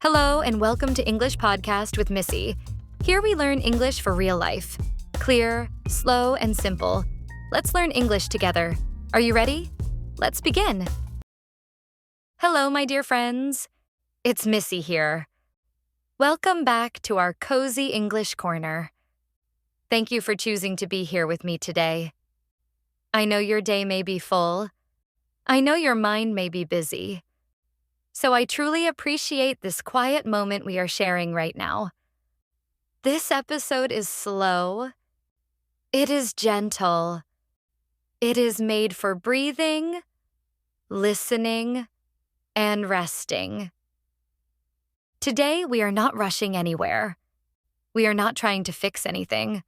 Hello, and welcome to English Podcast with Missy. Here we learn English for real life. Clear, slow, and simple. Let's learn English together. Are you ready? Let's begin. Hello, my dear friends. It's Missy here. Welcome back to our cozy English corner. Thank you for choosing to be here with me today. I know your day may be full. I know your mind may be busy. So I truly appreciate this quiet moment we are sharing right now. This episode is slow. It is gentle. It is made for breathing, listening, and resting. Today, we are not rushing anywhere. We are not trying to fix anything.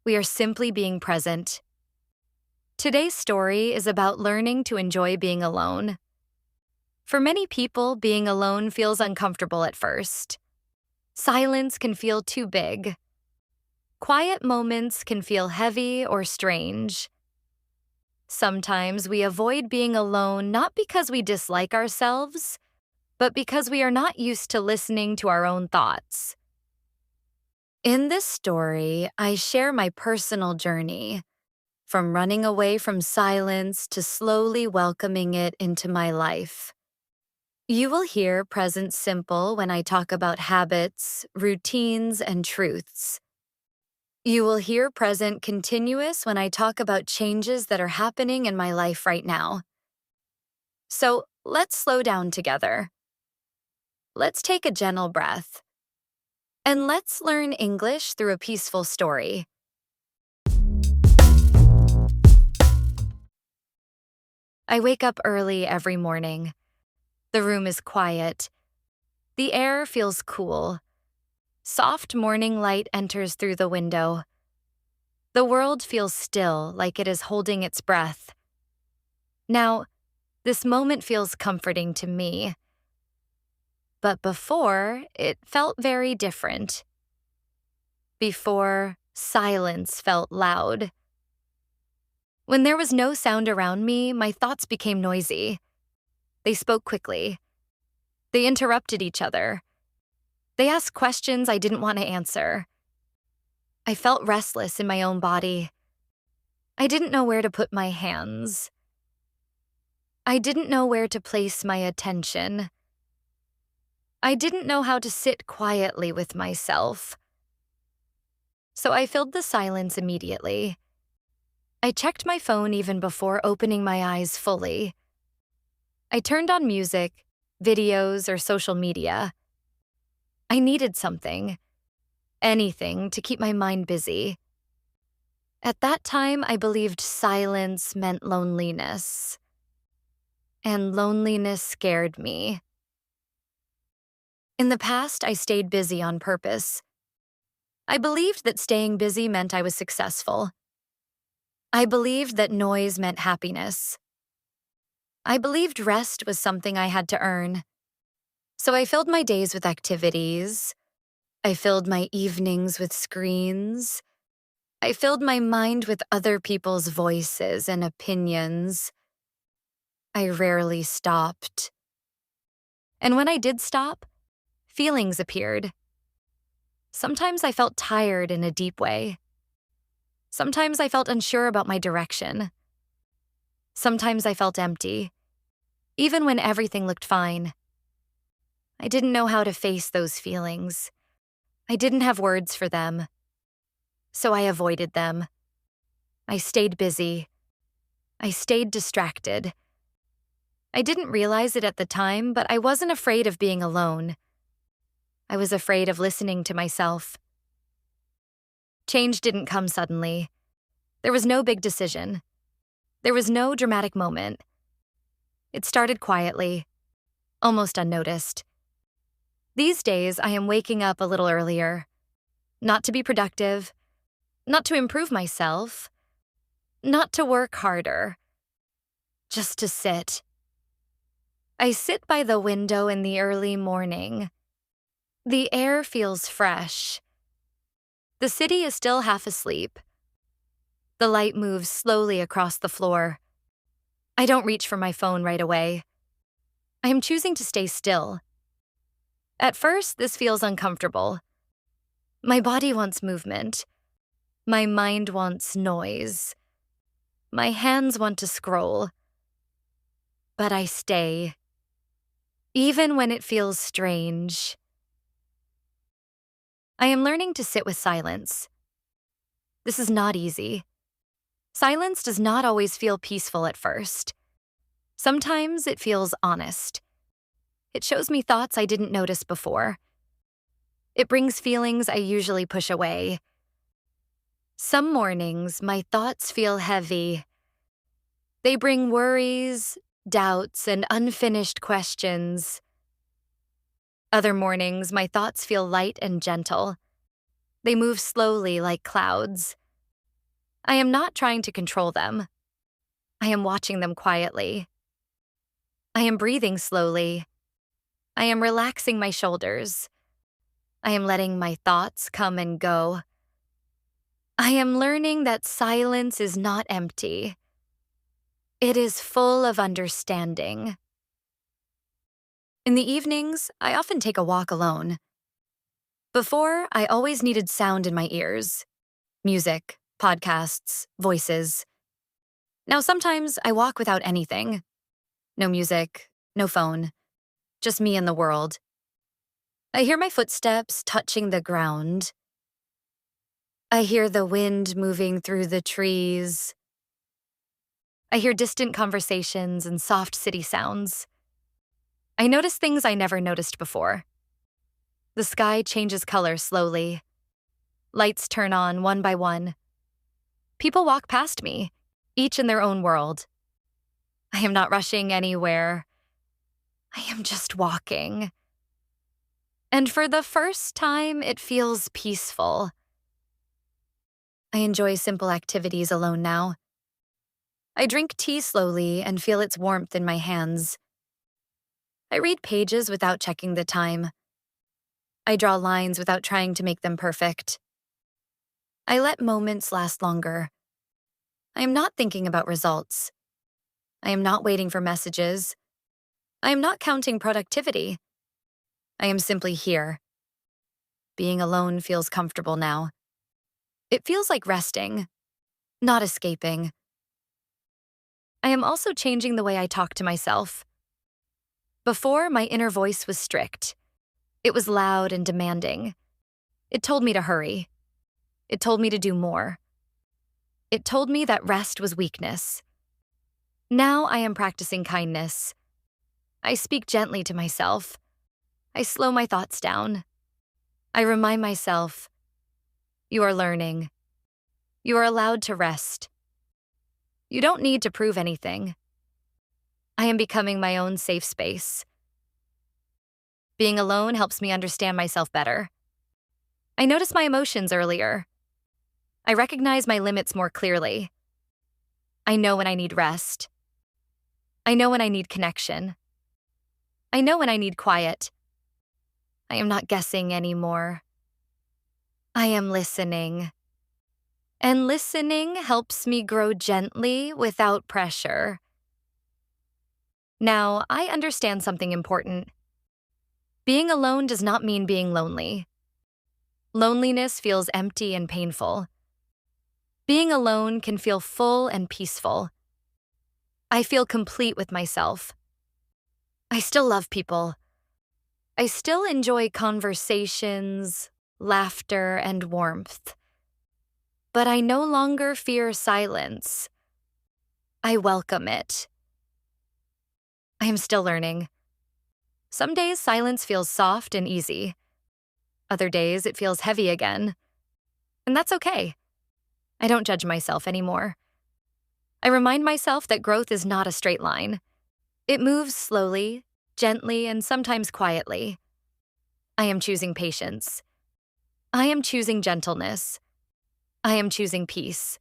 We are simply being present. Today's story is about learning to enjoy being alone. For many people, being alone feels uncomfortable at first. Silence can feel too big. Quiet moments can feel heavy or strange. Sometimes we avoid being alone not because we dislike ourselves, but because we are not used to listening to our own thoughts. In this story, I share my personal journey, from running away from silence to slowly welcoming it into my life. You will hear present simple when I talk about habits, routines, and truths. You will hear present continuous when I talk about changes that are happening in my life right now. So let's slow down together. Let's take a gentle breath. And let's learn English through a peaceful story. I wake up early every morning. The room is quiet. The air feels cool. Soft morning light enters through the window. The world feels still, like it is holding its breath. Now, this moment feels comforting to me. But before, it felt very different. Before, silence felt loud. When there was no sound around me, my thoughts became noisy. They spoke quickly. They interrupted each other. They asked questions I didn't want to answer. I felt restless in my own body. I didn't know where to put my hands. I didn't know where to place my attention. I didn't know how to sit quietly with myself. So I filled the silence immediately. I checked my phone even before opening my eyes fully. I turned on music, videos, or social media. I needed something, anything, to keep my mind busy. At that time, I believed silence meant loneliness. And loneliness scared me. In the past, I stayed busy on purpose. I believed that staying busy meant I was successful. I believed that noise meant happiness. I believed rest was something I had to earn. So I filled my days with activities. I filled my evenings with screens. I filled my mind with other people's voices and opinions. I rarely stopped. And when I did stop, feelings appeared. Sometimes I felt tired in a deep way. Sometimes I felt unsure about my direction. Sometimes I felt empty, even when everything looked fine. I didn't know how to face those feelings. I didn't have words for them. So I avoided them. I stayed busy. I stayed distracted. I didn't realize it at the time, but I wasn't afraid of being alone. I was afraid of listening to myself. Change didn't come suddenly. There was no big decision. There was no dramatic moment. It started quietly, almost unnoticed. These days, I am waking up a little earlier. Not to be productive, not to improve myself, not to work harder, just to sit. I sit by the window in the early morning. The air feels fresh. The city is still half asleep. The light moves slowly across the floor. I don't reach for my phone right away. I am choosing to stay still. At first, this feels uncomfortable. My body wants movement. My mind wants noise. My hands want to scroll. But I stay, even when it feels strange. I am learning to sit with silence. This is not easy. Silence does not always feel peaceful at first. Sometimes it feels honest. It shows me thoughts I didn't notice before. It brings feelings I usually push away. Some mornings, my thoughts feel heavy. They bring worries, doubts, and unfinished questions. Other mornings, my thoughts feel light and gentle. They move slowly like clouds. I am not trying to control them. I am watching them quietly. I am breathing slowly. I am relaxing my shoulders. I am letting my thoughts come and go. I am learning that silence is not empty. It is full of understanding. In the evenings, I often take a walk alone. Before, I always needed sound in my ears. Music, podcasts, voices. Now sometimes I walk without anything. No music, no phone. Just me and the world. I hear my footsteps touching the ground. I hear the wind moving through the trees. I hear distant conversations and soft city sounds. I notice things I never noticed before. The sky changes color slowly. Lights turn on one by one. People walk past me, each in their own world. I am not rushing anywhere. I am just walking. And for the first time, it feels peaceful. I enjoy simple activities alone now. I drink tea slowly and feel its warmth in my hands. I read pages without checking the time. I draw lines without trying to make them perfect. I let moments last longer. I am not thinking about results. I am not waiting for messages. I am not counting productivity. I am simply here. Being alone feels comfortable now. It feels like resting, not escaping. I am also changing the way I talk to myself. Before, my inner voice was strict. It was loud and demanding. It told me to hurry. It told me to do more. It told me that rest was weakness. Now I am practicing kindness. I speak gently to myself. I slow my thoughts down. I remind myself, you are learning. You are allowed to rest. You don't need to prove anything. I am becoming my own safe space. Being alone helps me understand myself better. I notice my emotions earlier. I recognize my limits more clearly. I know when I need rest. I know when I need connection. I know when I need quiet. I am not guessing anymore. I am listening. And listening helps me grow gently without pressure. Now, I understand something important. Being alone does not mean being lonely. Loneliness feels empty and painful. Being alone can feel full and peaceful. I feel complete with myself. I still love people. I still enjoy conversations, laughter, and warmth. But I no longer fear silence. I welcome it. I am still learning. Some days silence feels soft and easy. Other days it feels heavy again. And that's okay. I don't judge myself anymore. I remind myself that growth is not a straight line. It moves slowly, gently, and sometimes quietly. I am choosing patience. I am choosing gentleness. I am choosing peace.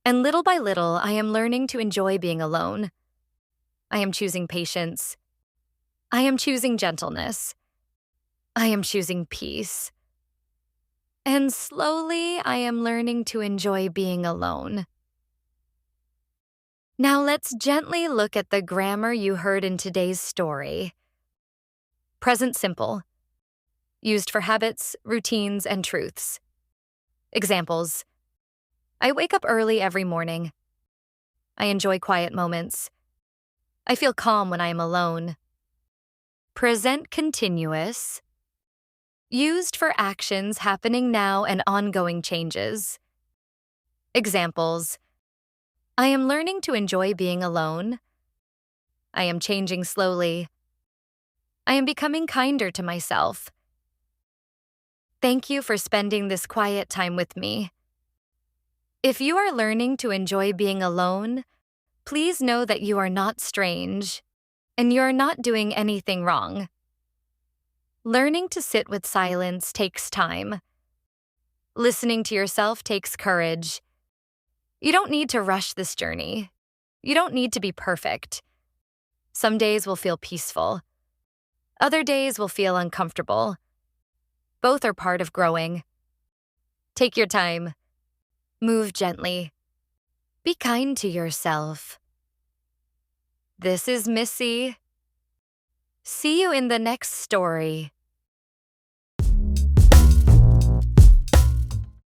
And little by little, I am learning to enjoy being alone. I am choosing patience. I am choosing gentleness. I am choosing peace. And slowly, I am learning to enjoy being alone. Now let's gently look at the grammar you heard in today's story. Present simple. Used for habits, routines, and truths. Examples. I wake up early every morning. I enjoy quiet moments. I feel calm when I am alone. Present continuous. Used for actions happening now and ongoing changes. Examples. I am learning to enjoy being alone. I am changing slowly. I am becoming kinder to myself. Thank you for spending this quiet time with me. If you are learning to enjoy being alone, please know that you are not strange, and you are not doing anything wrong. Learning to sit with silence takes time. Listening to yourself takes courage. You don't need to rush this journey. You don't need to be perfect. Some days will feel peaceful. Other days will feel uncomfortable. Both are part of growing. Take your time. Move gently. Be kind to yourself. This is Missy. See you in the next story.